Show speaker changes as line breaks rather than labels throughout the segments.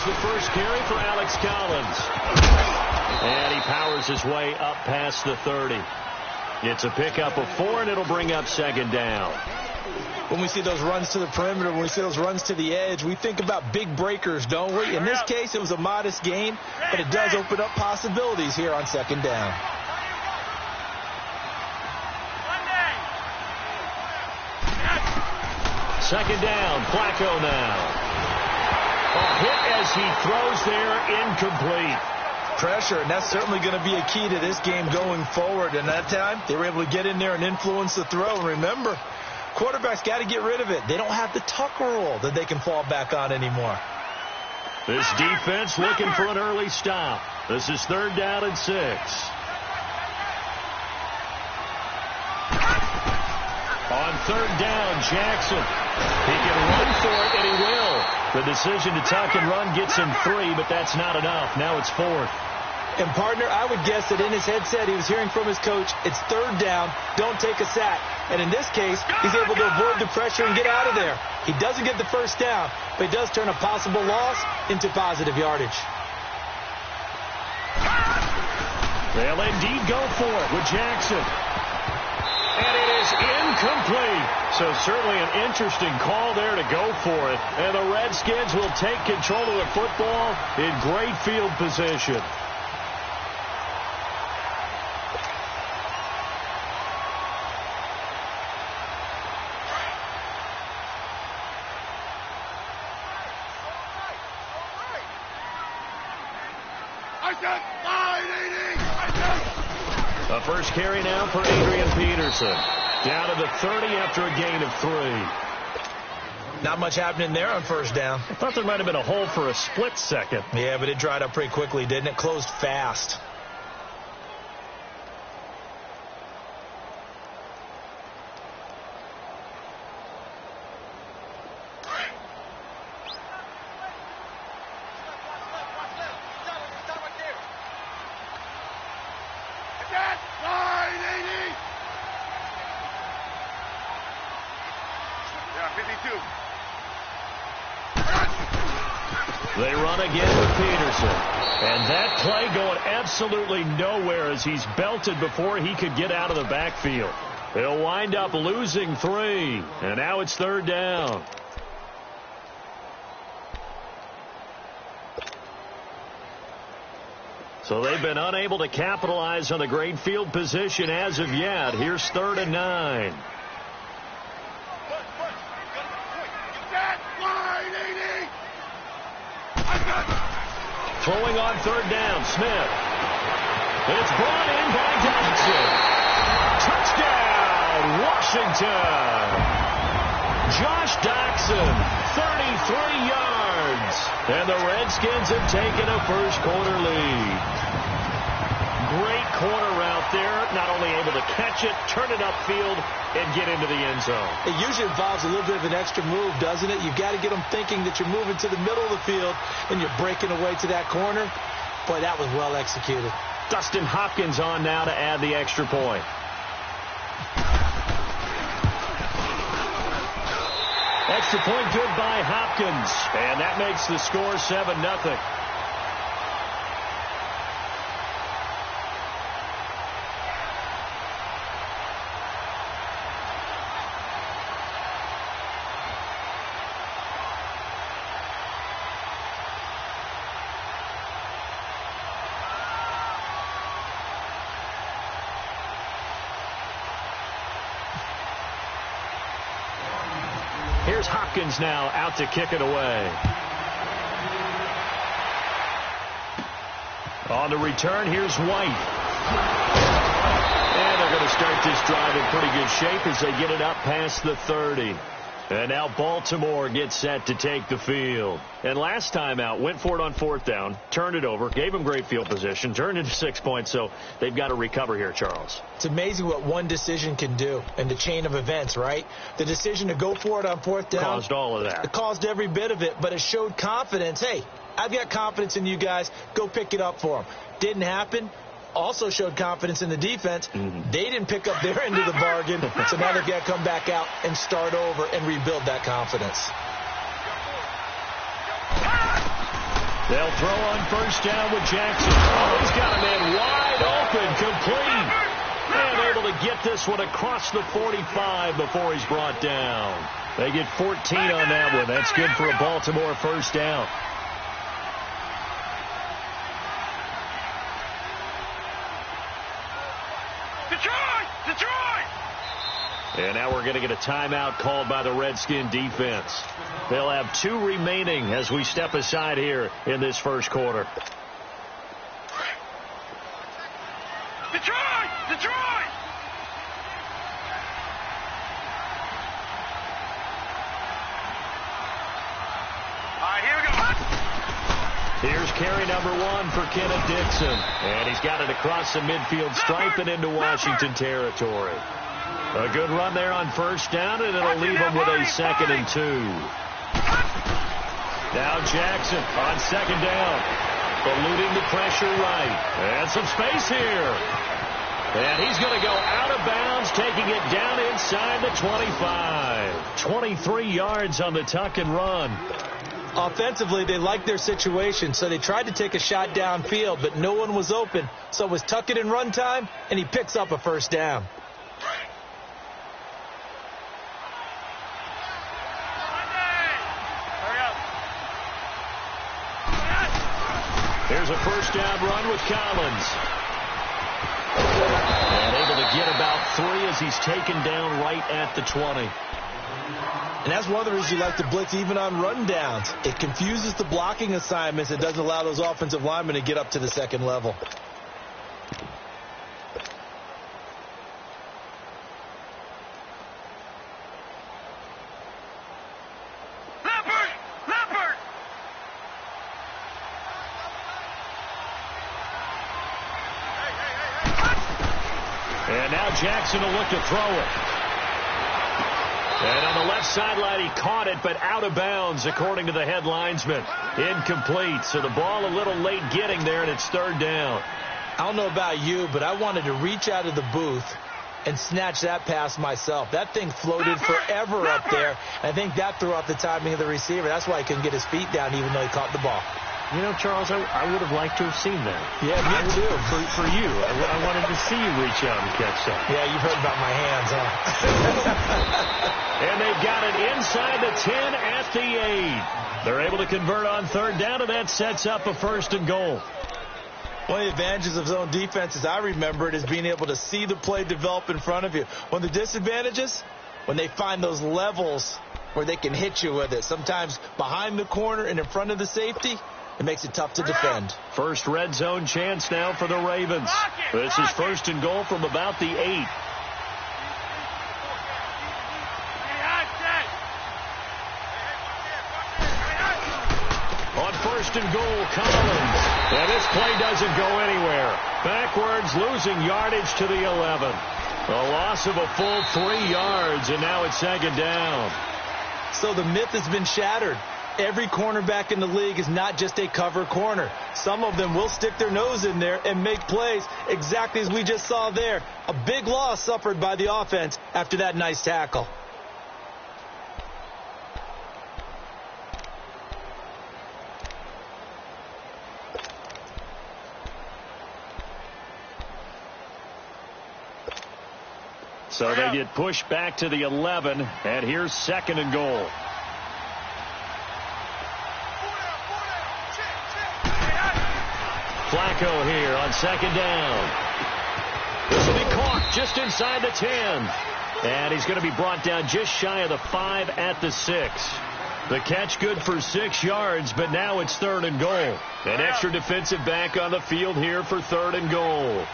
the first carry for Alex Collins. And he powers his way up past the 30. It's a pickup of 4, and it'll bring up second down.
When we see those runs to the perimeter, when we see those runs to the edge, we think about big breakers, don't we? In this case, it was a modest gain, but it does open up possibilities here on second down.
Second down, Flacco now. A hit as he throws there, incomplete.
Pressure, and that's certainly going to be a key to this game going forward. And that time, they were able to get in there and influence the throw. And remember, quarterbacks got to get rid of it. They don't have the Tucker rule that they can fall back on anymore.
This defense looking for an early stop. This is 3rd down and 6. On 3rd down, Jackson. He can run for it, and he will. The decision to tuck and run gets him 3, but that's not enough. Now it's 4th.
And, partner, I would guess that in his headset he was hearing from his coach, it's 3rd down, don't take a sack. And in this case, he's able to avoid the pressure and get out of there. He doesn't get the first down, but he does turn a possible loss into positive yardage.
They'll indeed go for it with Jackson. And it is incomplete. So certainly an interesting call there to go for it. And the Redskins will take control of the football in great field position. A first carry now for Adrian Peterson. Down to the 30 after a gain of 3.
Not much happening there on first down.
I thought there might have been a hole for a split second.
Yeah, but it dried up pretty quickly, didn't it? Closed fast.
They run again with Peterson. And that play going absolutely nowhere as he's belted before he could get out of the backfield. They'll wind up losing 3. And now it's 3rd down. So they've been unable to capitalize on the great field position as of yet. Here's 3rd and 9. Throwing on 3rd down, Smith. It's brought in by Dodson. Touchdown, Washington. Josh Dodson, 33 yards. And the Redskins have taken a first-quarter lead. Great corner route there. Not only able to catch it, turn it upfield, and get into the end zone.
It usually involves a little bit of an extra move, doesn't it? You've got to get them thinking that you're moving to the middle of the field and you're breaking away to that corner. Boy, that was well executed.
Dustin Hopkins on now to add the extra point. Extra point good by Hopkins. And that makes the score 7-0. Here's Hopkins now out to kick it away. On the return, here's White. And they're going to start this drive in pretty good shape as they get it up past the 30. And now Baltimore gets set to take the field. And last time out, went for it on 4th down, turned it over, gave them great field position, turned into 6 points, so they've got to recover here, Charles.
It's amazing what one decision can do in the chain of events, right? The decision to go for it on 4th down.
Caused all of that.
It caused every bit of it, but it showed confidence. Hey, I've got confidence in you guys. Go pick it up for them. Didn't happen. Also showed confidence in the defense. They didn't pick up their end of the bargain, so now they've got to come back out and start over and rebuild that confidence.
They'll throw on first down with Jackson. Oh, he's got a man wide open, complete. And able to get this one across the 45 before he's brought down. They get 14 on that one. That's good for a Baltimore first down.
Detroit!
And now we're going to get a timeout called by the Redskin defense. They'll have 2 remaining as we step aside here in this first quarter.
Detroit! All right, here we go.
Here's carry number 1 for Kenneth Dixon. And he's got it across the midfield stripe and into Washington territory. A good run there on first down, and it'll leave him with a 2nd and 2. Now Jackson on 2nd down. Eluding the pressure right. And some space here. And he's going to go out of bounds, taking it down inside the 25. 23 yards on the tuck and run.
Offensively, they liked their situation, so they tried to take a shot downfield, but no one was open. So it was tuck it and run time, and he picks up a first down.
Here's a first down run with Collins. And able to get about 3 as he's taken down right at the 20.
And that's one of the reasons you like to blitz even on run downs. It confuses the blocking assignments. It doesn't allow those offensive linemen to get up to the second level.
Leopard!
And now Jackson will look to throw it. And on the left sideline, he caught it, but out of bounds, according to the head linesman. Incomplete. So the ball a little late getting there, and it's 3rd down.
I don't know about you, but I wanted to reach out of the booth and snatch that pass myself. That thing floated forever up there. And I think that threw off the timing of the receiver. That's why he couldn't get his feet down, even though he caught the ball.
You know, Charles, I would have liked to have seen that.
Yeah, me too.
For you. I wanted to see you reach out and catch that.
Yeah, you've heard about my hands, huh?
And they've got it inside the 10 at the 8. They're able to convert on 3rd down, and that sets up a 1st and goal.
One of the advantages of zone defense, as I remember it, is being able to see the play develop in front of you. One of the disadvantages, when they find those levels where they can hit you with it, sometimes behind the corner and in front of the safety, it makes it tough to defend.
First red zone chance now for the Ravens. This is 1st and goal from about the 8. On 1st and goal, Collins. And this play doesn't go anywhere. Backwards, losing yardage to the 11. A loss of a full 3 yards, and now it's 2nd down.
So the myth has been shattered. Every cornerback in the league is not just a cover corner. Some of them will stick their nose in there and make plays exactly as we just saw there. A big loss suffered by the offense after that nice tackle.
So they get pushed back to the 11, and here's 2nd and goal. Flacco here on 2nd down. This will be caught just inside the 10. And he's going to be brought down just shy of the 5 at the 6. The catch good for 6 yards, but now it's 3rd and goal. An extra defensive back on the field here for 3rd and goal.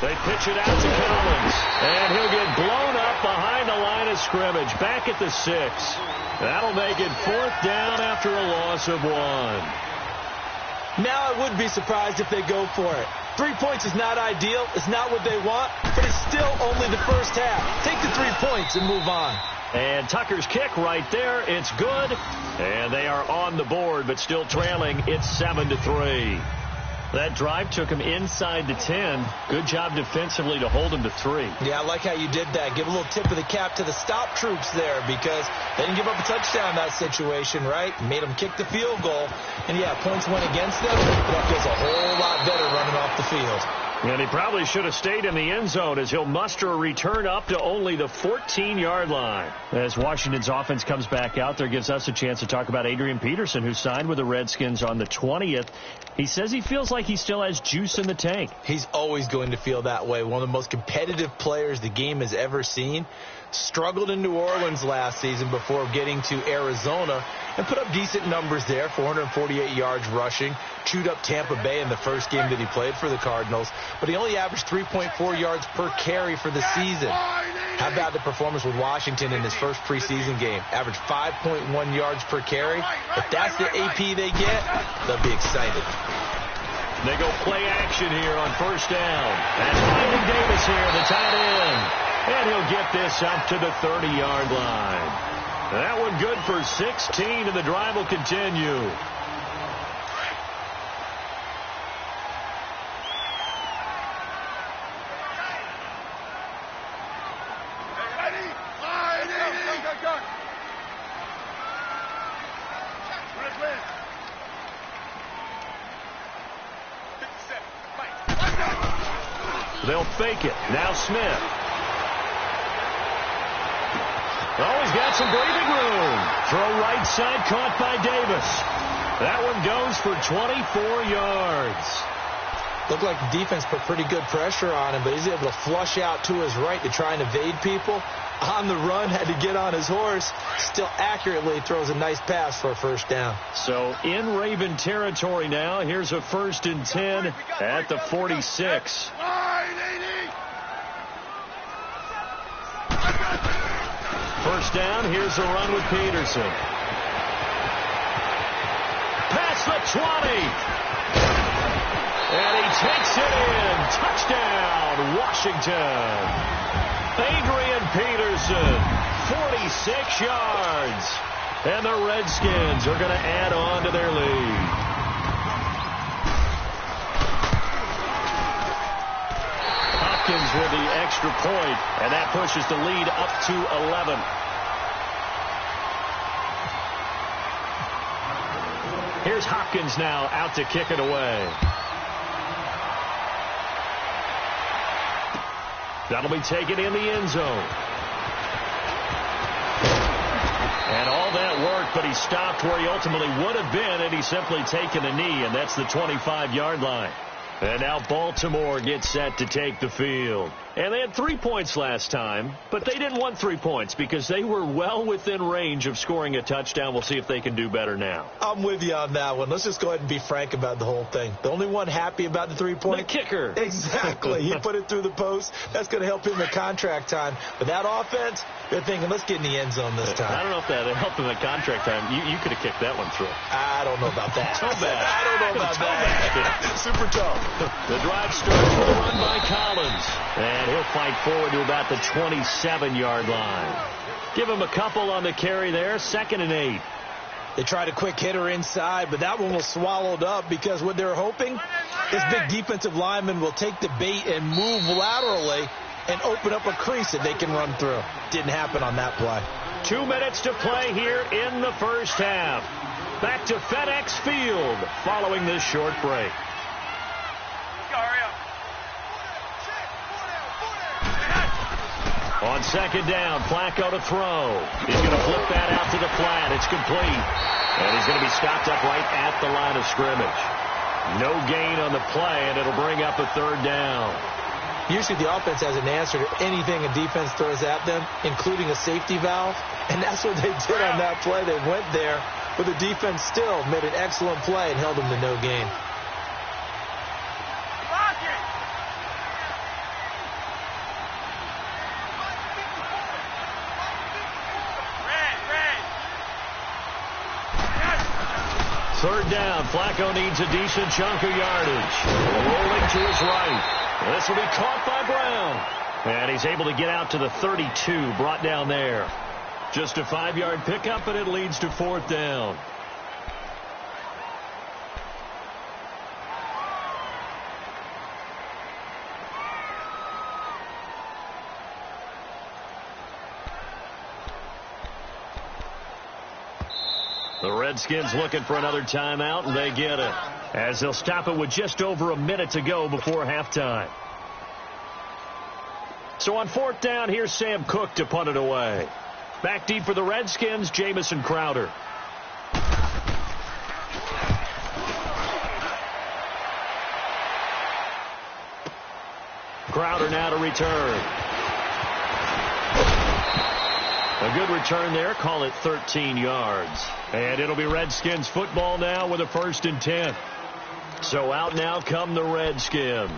They pitch it out to Collins, and he'll get blown up behind the line of scrimmage, back at the 6. That'll make it 4th down after a loss of 1.
Now I would be surprised if they go for it. 3 points is not ideal. It's not what they want, but it's still only the first half. Take the 3 points and move on.
And Tucker's kick right there. It's good. And they are on the board, but still trailing. It's 7-3. That drive took him inside the 10. Good job defensively to hold him to 3.
Yeah, I like how you did that. Give a little tip of the cap to the stop troops there because they didn't give up a touchdown in that situation, right? Made them kick the field goal. And, yeah, points went against them. But that feels a whole lot better running off the field.
And he probably should have stayed in the end zone as he'll muster a return up to only the 14-yard line. As Washington's offense comes back out there, gives us a chance to talk about Adrian Peterson, who signed with the Redskins on the 20th. He says he feels like he still has juice in the tank.
He's always going to feel that way. One of the most competitive players the game has ever seen. Struggled in New Orleans last season before getting to Arizona and put up decent numbers there, 448 yards rushing. Chewed up Tampa Bay in the first game that he played for the Cardinals, but he only averaged 3.4 yards per carry for the season. How about the performance with Washington in his first preseason game? Averaged 5.1 yards per carry. If that's the AP they get, they'll be excited.
They go play action here on first down. That's Mike Davis here, the tight end. And he'll get this up to the 30-yard line. That one good for 16, and the drive will continue. They'll fake it. Now Smith. Oh, he's got some breathing room. Throw right side caught by Davis. That one goes for 24 yards.
Looked like the defense put pretty good pressure on him, but he's able to flush out to his right to try and evade people. On the run, had to get on his horse. Still accurately throws a nice pass for a first down.
So in Raven territory now. Here's a 1st and 10 at the 46. First down, here's a run with Peterson. Past the 20. And he takes it in. Touchdown, Washington. Adrian Peterson, 46 yards. And the Redskins are going to add on to their lead. Hopkins with the extra point, and that pushes the lead up to 11. Here's Hopkins now out to kick it away. That'll be taken in the end zone. And all that worked, but he stopped where he ultimately would have been, and he's simply taken a knee, and that's the 25-yard line. And now Baltimore gets set to take the field. And they had 3 points last time, but they didn't want 3 points because they were well within range of scoring a touchdown. We'll see if they can do better now.
I'm with you on that one. Let's just go ahead and be frank about the whole thing. The only one happy about the 3-point.
The kicker.
Exactly. He put it through the post. That's going to help him in contract time. But that offense, they're thinking, let's get in the end zone this time.
I don't know if that helped him in contract time. You could have kicked that one through.
I don't know about that.
Toe bag.
I don't know about that. Super tough.
The drive starts with a run by Collins. And he'll fight forward to about the 27-yard line. Give him a couple on the carry there. 2nd and 8.
They tried a quick hitter inside, but that one was swallowed up because what they're hoping, this big defensive lineman will take the bait and move laterally and open up a crease that they can run through. Didn't happen on that play.
2 minutes to play here in the first half. Back to FedEx Field following this short break. On 2nd down, Flacco to throw. He's going to flip that out to the flat. It's complete. And he's going to be stopped up right at the line of scrimmage. No gain on the play, and it'll bring up a 3rd down.
Usually the offense has an answer to anything a defense throws at them, including a safety valve. And that's what they did on that play. They went there, but the defense still made an excellent play and held them to no gain.
Third down, Flacco needs a decent chunk of yardage. Rolling to his right. This will be caught by Brown. And he's able to get out to the 32, brought down there. Just a 5-yard pickup, and it leads to 4th down. The Redskins looking for another timeout, and they get it, as they'll stop it with just over a minute to go before halftime. So on fourth down, here's Sam Cook to punt it away. Back deep for the Redskins, Jamison Crowder. Crowder now to return. A good return there. Call it 13 yards. And it'll be Redskins football now with a 1st and 10. So out now come the Redskins.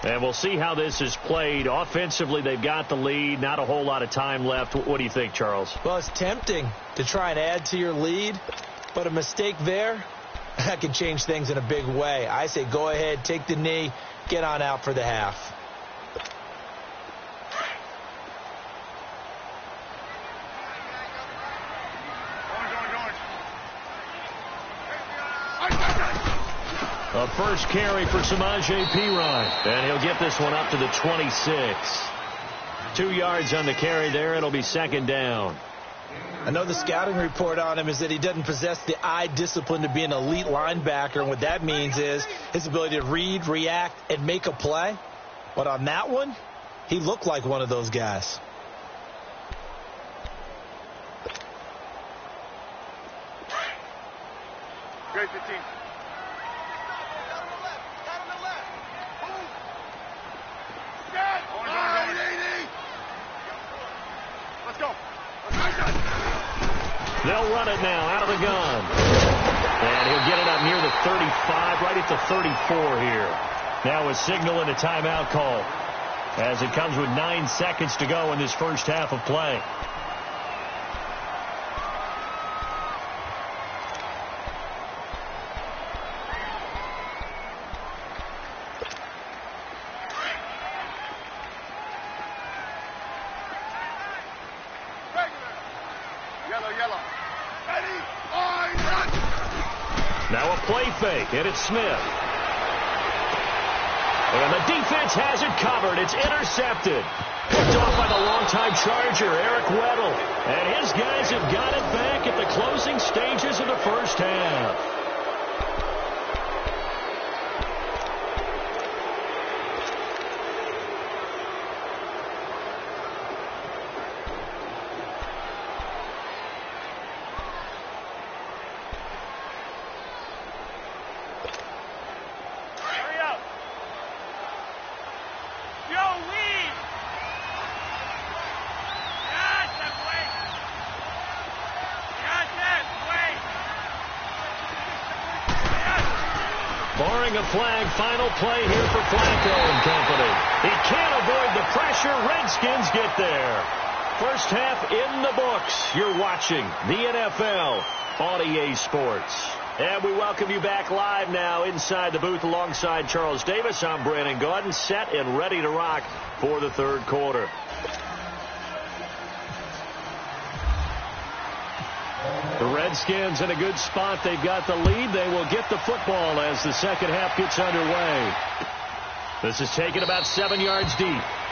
And we'll see how this is played. Offensively, they've got the lead. Not a whole lot of time left. What do you think, Charles?
Well, it's tempting to try and add to your lead, but a mistake there, that can change things in a big way. I say go ahead, take the knee, get on out for the half.
A first carry for Samaje Perine, and he'll get this one up to the 26. 2 yards on the carry there. It'll be 2nd down.
I know the scouting report on him is that he doesn't possess the eye discipline to be an elite linebacker, and what that means is his ability to read, react, and make a play. But on that one, he looked like one of those guys.
Great 15.
They'll run it now out of the gun. And he'll get it up near the 35, right at the 34 here. Now a signal and a timeout call, as it comes with 9 seconds to go in this first half of play. Now a play fake, and it's Smith. And the defense has it covered. It's intercepted. Picked off by the longtime Charger, Eric Weddle. And his guys have got it back at the closing stages of the first half. Barring a flag, final play here for Flacco and company. He can't avoid the pressure. Redskins get there. First half in the books. You're watching the NFL on EA Sports. And we welcome you back live now inside the booth alongside Charles Davis. I'm Brandon Gaudin, set and ready to rock for the third quarter. The Redskins in a good spot. They've got the lead. They will get the football as the second half gets underway. This is taken about 7 yards deep.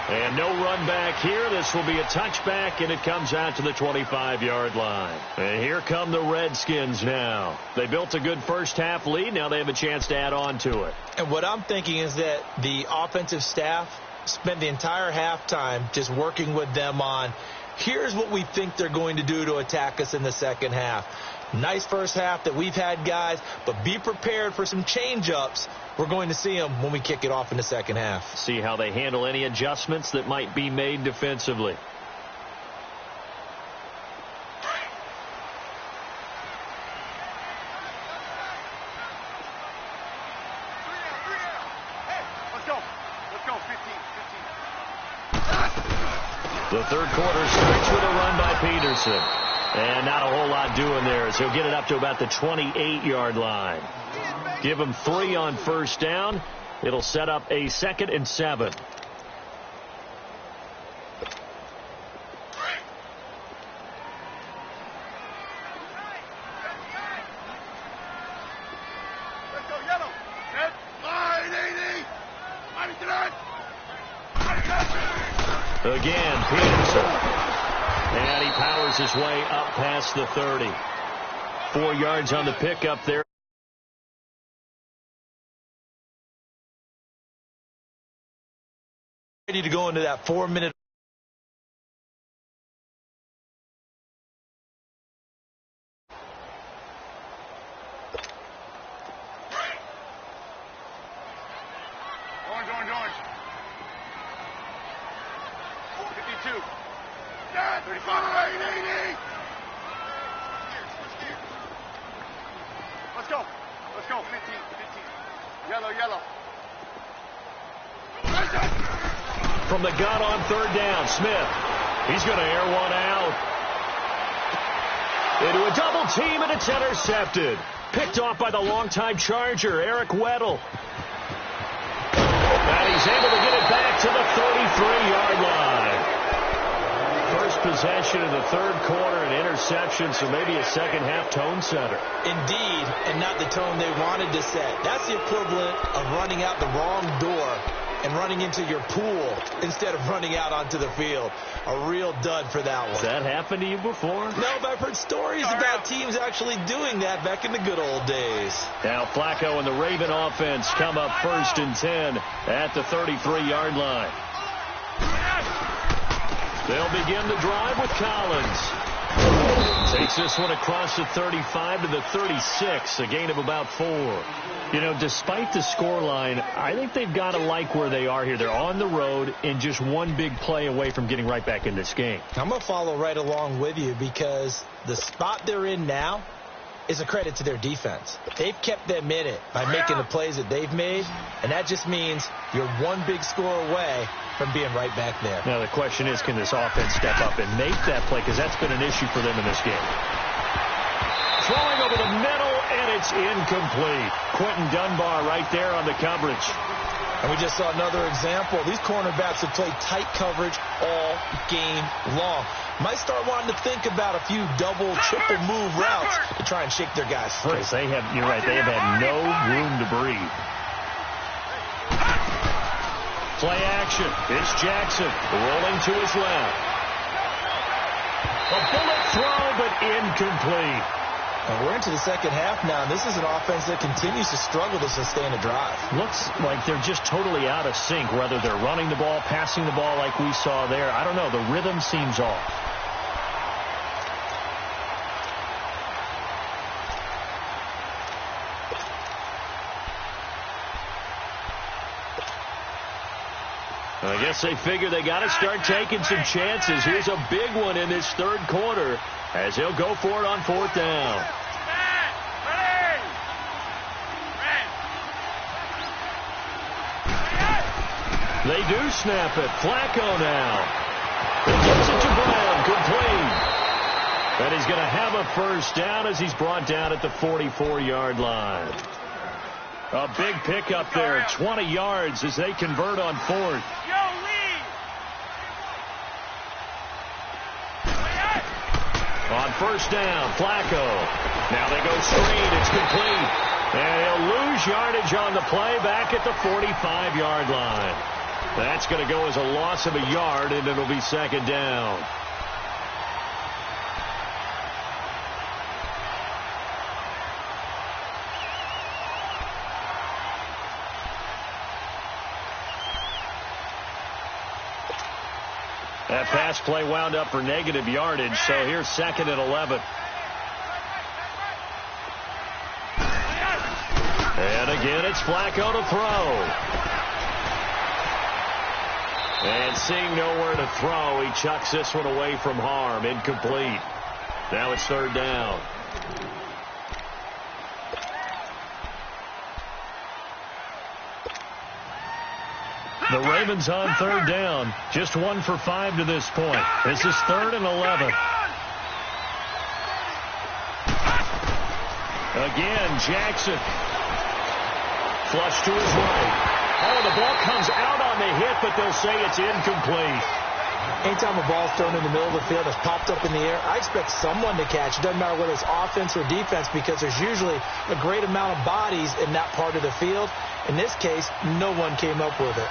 And no run back here. This will be a touchback, and it comes out to the 25-yard line. And here come the Redskins now. They built a good first half lead. Now they have a chance to add on to it.
And what I'm thinking is that the offensive staff spent the entire halftime just working with them on, here's what we think they're going to do to attack us in the second half. Nice first half that we've had, guys, but be prepared for some change-ups. We're going to see them when we kick it off in the second half.
See how they handle any adjustments that might be made defensively. The third quarter starts with a run by Peterson. And not a whole lot doing there as he'll get it up to about the 28-yard line. Give him 3 on first down. It'll set up a 2nd and 7. Again, Peterson. And he powers his way up past the 30. 4 yards on the pickup there.
Ready to go into that 4-minute.
Orange. 52. 35. 80. Let's go. 15. Yellow.
From the gun on 3rd down, Smith. He's going to air one out. Into a double team, and it's intercepted. Picked off by the longtime Charger, Eric Weddle. And he's able to get it back to the 33-yard line. First possession in the 3rd quarter, an interception, so maybe a second-half tone setter.
Indeed, and not the tone they wanted to set. That's the equivalent of running out the wrong door and running into your pool instead of running out onto the field. A real dud for that one.
Has that happened to you before?
No, but I've heard stories about teams actually doing that back in the good old days.
Now Flacco and the Raven offense come up 1st and 10 at the 33-yard line. They'll begin the drive with Collins. Takes this one across the 35 to the 36, a gain of about 4. You know, despite the scoreline, I think they've got to like where they are here. They're on the road and just one big play away from getting right back in this game.
I'm going to follow right along with you because the spot they're in now is a credit to their defense. They've kept them in it by making the plays that they've made, and that just means you're one big score away from being right back there.
Now the question is, can this offense step up and make that play? Because that's been an issue for them in this game. Throwing over the middle, and it's incomplete. Quentin Dunbar right there on the coverage.
And we just saw another example. These cornerbacks have played tight coverage all game long. Might start wanting to think about a few double, triple move routes to try and shake their guys free.
You're right, they have had no room to breathe. Play action. It's Jackson rolling to his left. A bullet throw, but incomplete.
And we're into the second half now, and this is an offense that continues to struggle to sustain a drive.
Looks like they're just totally out of sync, whether they're running the ball, passing the ball like we saw there. I don't know. The rhythm seems off. I guess they figure they got to start taking some chances. Here's a big one in this 3rd quarter as he'll go for it on 4th down. They do snap it. Flacco now. He gets it to Brown. Complete. And he's going to have a 1st down as he's brought down at the 44-yard line. A big pickup there. 20 yards as they convert on 4th. On 1st down, Flacco. Now they go screen. It's complete. And he'll lose yardage on the play back at the 45-yard line. That's going to go as a loss of a yard, and it'll be 2nd down. That pass play wound up for negative yardage, so here's 2nd and 11. And again, it's Flacco to throw. And seeing nowhere to throw, he chucks this one away from harm. Incomplete. Now it's 3rd down. The Ravens on 3rd down. Just 1 for 5 to this point. This is 3rd and 11. Again, Jackson. Flush to his right. Oh, the ball comes out on the hit, but they'll say it's incomplete.
Anytime a ball's thrown in the middle of the field that's popped up in the air, I expect someone to catch. It doesn't matter whether it's offense or defense because there's usually a great amount of bodies in that part of the field. In this case, no one came up with it.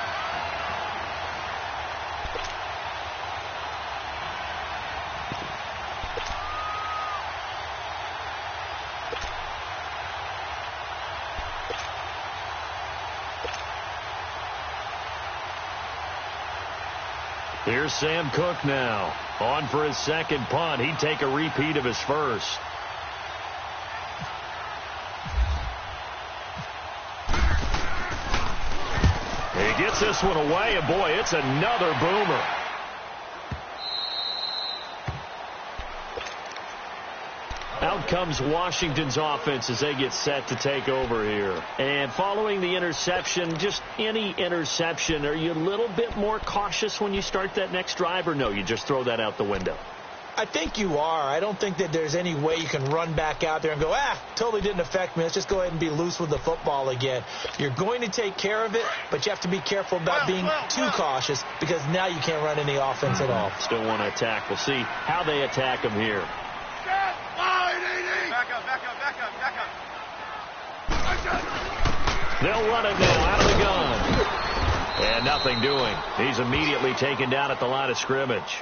Here's Sam Cook now. On for his second punt. He'd take a repeat of his first. He gets this one away, and boy, it's another boomer. Out comes Washington's offense as they get set to take over here. And following the interception, just any interception, are you a little bit more cautious when you start that next drive, or no, you just throw that out the window?
I think you are. I don't think that there's any way you can run back out there and go, totally didn't affect me. Let's just go ahead and be loose with the football again. You're going to take care of it, but you have to be careful about being too cautious because now you can't run any offense at all.
Still want to attack. We'll see how they attack him here.
Back up.
They'll run it now out of the gun. And nothing doing. He's immediately taken down at the line of scrimmage.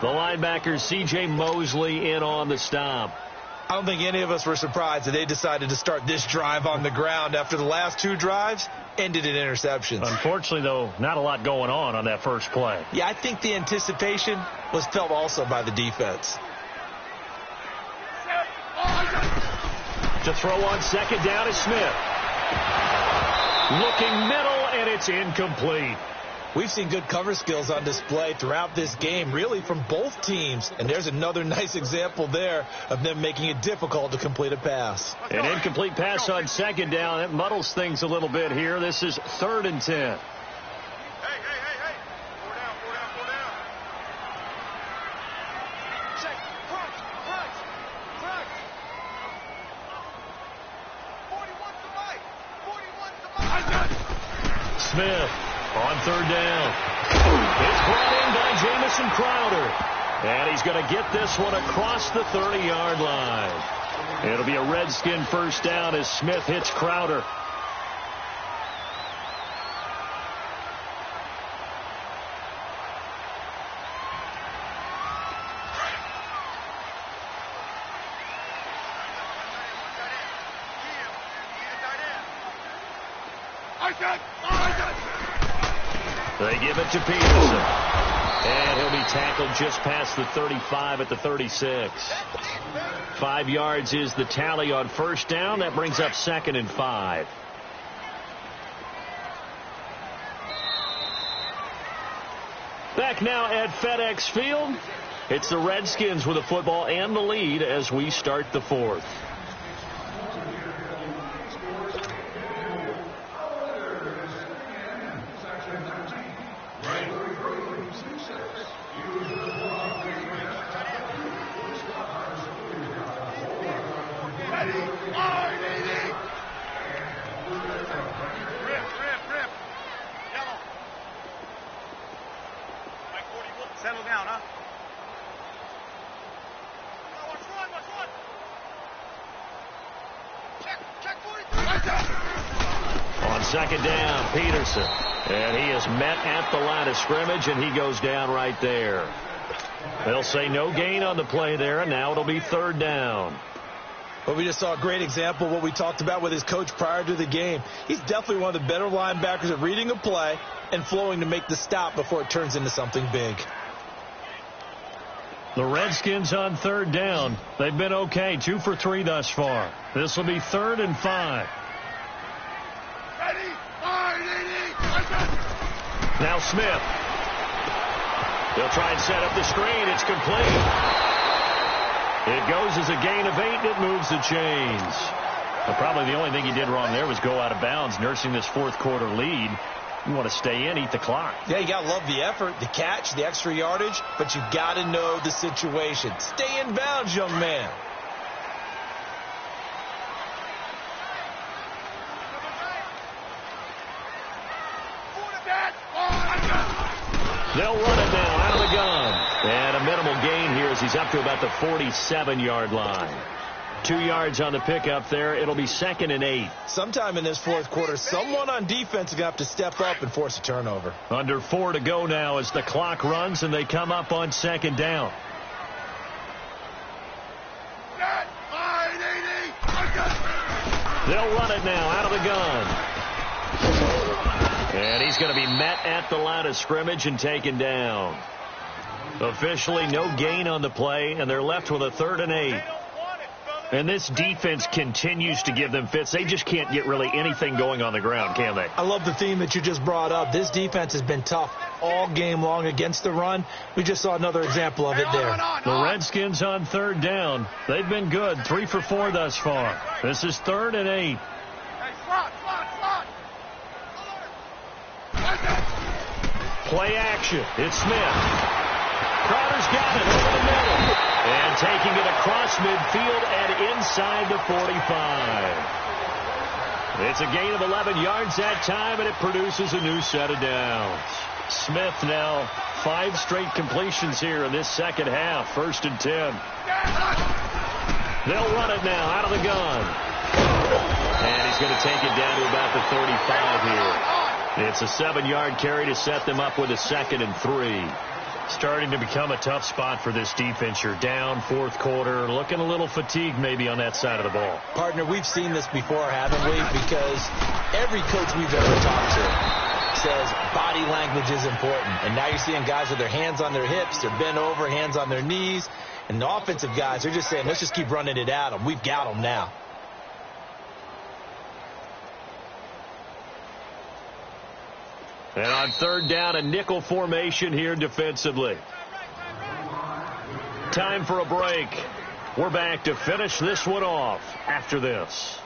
The linebacker, C.J. Mosley, in on the stop.
I don't think any of us were surprised that they decided to start this drive on the ground after the last two drives ended in interceptions.
Unfortunately, though, not a lot going on that first play.
Yeah, I think the anticipation was felt also by the defense.
To throw on second down is Smith. Looking middle, and it's incomplete.
We've seen good cover skills on display throughout this game, really from both teams. And there's another nice example there of them making it difficult to complete a pass.
An incomplete pass on second down. It muddles things a little bit here. This is 3rd and 10.
Hey. 4 down. Check. Front. 41 to right. 41 to right.
Smith. On 3rd down. It's brought in by Jamison Crowder. And he's going to get this one across the 30-yard line. It'll be a Redskin first down as Smith hits Crowder. They give it to Peterson. And he'll be tackled just past the 35 at the 36. 5 yards is the tally on first down. That brings up 2nd and 5. Back now at FedEx Field. It's the Redskins with the football and the lead as we start the 4th.
Settle down, huh? Check 43.
On second down, Peterson. And he is met at the line of scrimmage, and he goes down right there. They'll say no gain on the play there, and now it'll be 3rd down.
Well, we just saw a great example of what we talked about with his coach prior to the game. He's definitely one of the better linebackers at reading a play and flowing to make the stop before it turns into something big.
The Redskins on 3rd down. They've been okay, 2 for 3 thus far. This will be 3rd and 5. Now Smith. They'll try and set up the screen. It's complete. It goes as a gain of 8, and it moves the chains. But probably the only thing he did wrong there was go out of bounds, nursing this 4th quarter lead. You want to stay in, eat the clock.
Yeah, you got to love the effort, the catch, the extra yardage, but you got to know the situation. Stay in bounds, young man.
They'll run it now out of the gun. And a minimal gain here as he's up to about the 47-yard line. 2 yards on the pickup there. It'll be 2nd and 8.
Sometime in this 4th quarter, someone on defense is going to have to step up and force a turnover.
Under 4 to go now as the clock runs and they come up on 2nd down. They'll run it now out of the gun. And he's going to be met at the line of scrimmage and taken down. Officially no gain on the play, and they're left with a 3rd and 8. And this defense continues to give them fits. They just can't get really anything going on the ground, can they?
I love the theme that you just brought up. This defense has been tough all game long against the run. We just saw another example of it there.
The Redskins on 3rd down. They've been good, 3 for 4 thus far. This is 3rd and 8. Play action. It's Smith. Crowder's got it over the middle. And taking it across midfield and inside the 45. It's a gain of 11 yards that time, and it produces a new set of downs. Smith now 5 straight completions here in this second half. 1st and 10. They'll run it now out of the gun. And he's going to take it down to about the 35 here. It's a 7-yard carry to set them up with a 2nd and 3. Starting to become a tough spot for this defense. You're down 4th quarter, looking a little fatigued maybe on that side of the ball.
Partner, we've seen this before, haven't we? Because every coach we've ever talked to says body language is important. And now you're seeing guys with their hands on their hips, they're bent over, hands on their knees. And the offensive guys, they're just saying, let's just keep running it at them. We've got them now.
And on 3rd down, a nickel formation here defensively. Time for a break. We're back to finish this one off after this.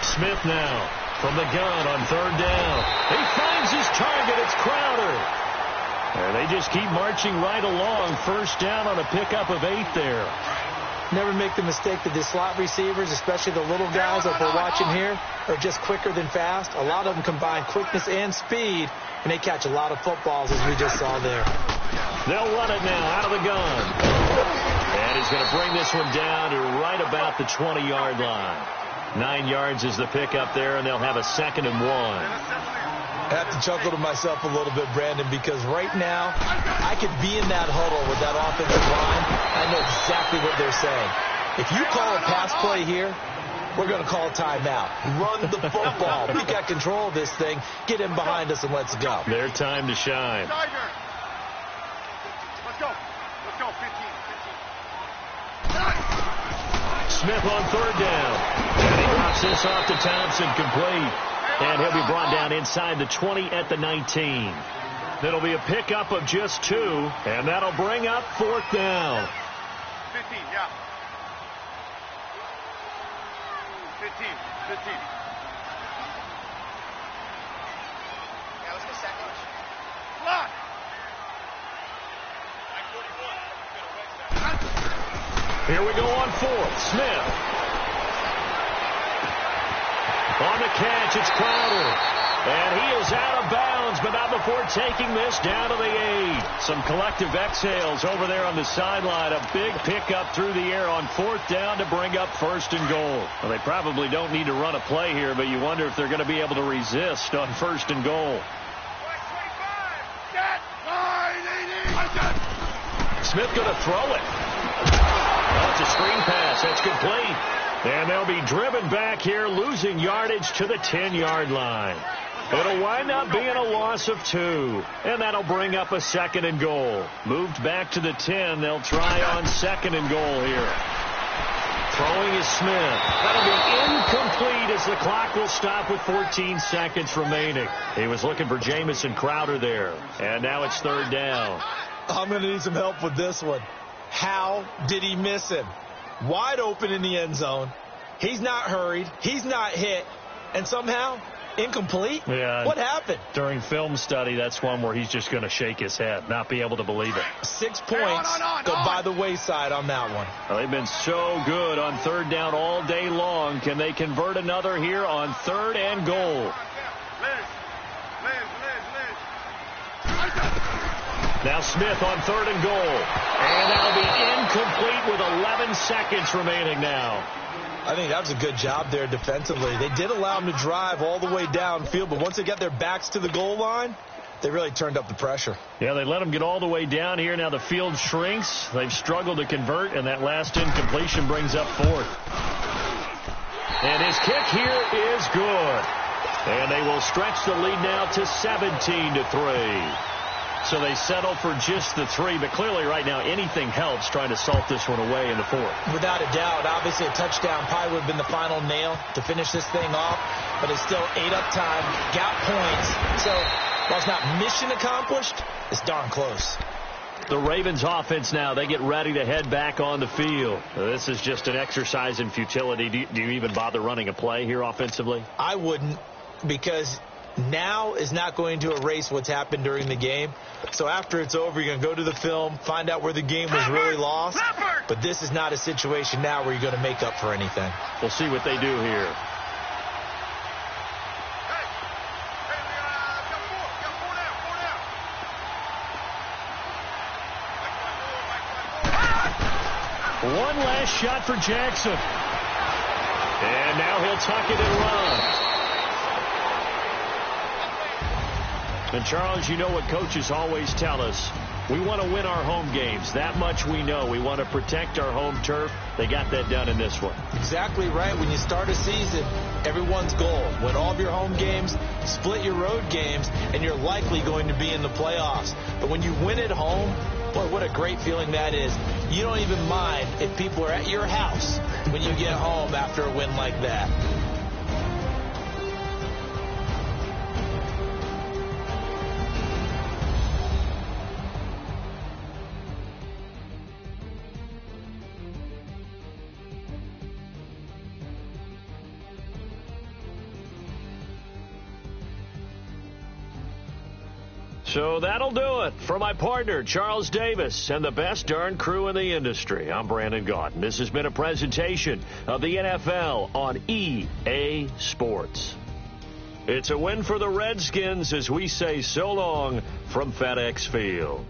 Smith now from the gun on 3rd down. He finds his target. It's Crowder. And they just keep marching right along. 1st down on a pickup of 8 there.
Never make the mistake that the slot receivers, especially the little guys like we're watching here, are just quicker than fast. A lot of them combine quickness and speed, and they catch a lot of footballs, as we just saw there.
They'll run it now out of the gun. And he's going to bring this one down to right about the 20-yard line. 9 yards is the pickup there, and they'll have a 2nd and 1.
I have to chuckle to myself a little bit, Brandon, because right now I could be in that huddle with that offensive line. I know exactly what they're saying. If you call a pass play here, we're going to call a timeout. Run the football. We got control of this thing. Get him behind us and let's go.
Their time to shine.
Let's go. Let's go. 15.
Smith on 3rd down. And he drops this off to Thompson, complete. And he'll be brought down inside the 20 at the 19. That'll be a pickup of just 2, and that'll bring up 4th down.
15, yeah. 15. Yeah, let's go second. Block.
Here we go on 4th. Smith. On the catch, it's Crowder. And he is out of bounds, but not before taking this down to the 8. Some collective exhales over there on the sideline. A big pickup through the air on 4th down to bring up 1st and goal. Well, they probably don't need to run a play here, but you wonder if they're going to be able to resist on 1st and goal. Smith going to throw it. Oh, it's a screen pass. That's complete. And they'll be driven back here, losing yardage to the 10-yard line. It'll wind up being a loss of 2. And that'll bring up a 2nd and goal. Moved back to the 10. They'll try on 2nd and goal here. Throwing is Smith. That'll be incomplete as the clock will stop with 14 seconds remaining. He was looking for Jamison Crowder there. And now it's 3rd down.
I'm going to need some help with this one. How did he miss him? Wide open in the end zone. He's not hurried. He's not hit. And somehow, incomplete?
Yeah.
What happened?
During film study, that's one where he's just going to shake his head, not be able to believe it.
6 points go by the wayside on that one.
Well, they've been so good on 3rd down all day long. Can they convert another here on 3rd and goal? Now Smith on 3rd and goal. And that'll be incomplete with 11 seconds remaining now.
I think that was a good job there defensively. They did allow them to drive all the way downfield, but once they got their backs to the goal line, they really turned up the pressure.
Yeah, they let them get all the way down here. Now the field shrinks. They've struggled to convert, and that last incompletion brings up fourth. And his kick here is good. And they will stretch the lead now to 17-3. So they settle for just the 3, but clearly right now anything helps trying to salt this one away in the fourth.
Without a doubt, obviously a touchdown probably would have been the final nail to finish this thing off, but it's still 8 up time, got points. So while it's not mission accomplished, it's darn close.
The Ravens offense now, they get ready to head back on the field. This is just an exercise in futility. Do you even bother running a play here offensively?
I wouldn't, because now is not going to erase what's happened during the game. So after it's over, you're going to go to the film, find out where the game was really lost. But this is not a situation now where you're going to make up for anything.
We'll see what they do here. One last shot for Jackson. And now he'll tuck it and run. And, Charles, you know what coaches always tell us. We want to win our home games. That much we know. We want to protect our home turf. They got that done in this one.
Exactly right. When you start a season, everyone's goal, win all of your home games, split your road games, and you're likely going to be in the playoffs. But when you win at home, boy, what a great feeling that is. You don't even mind if people are at your house when you get home after a win like that.
So that'll do it. For my partner, Charles Davis, and the best darn crew in the industry, I'm Brandon Gaudin. This has been a presentation of the NFL on EA Sports. It's a win for the Redskins as we say so long from FedEx Field.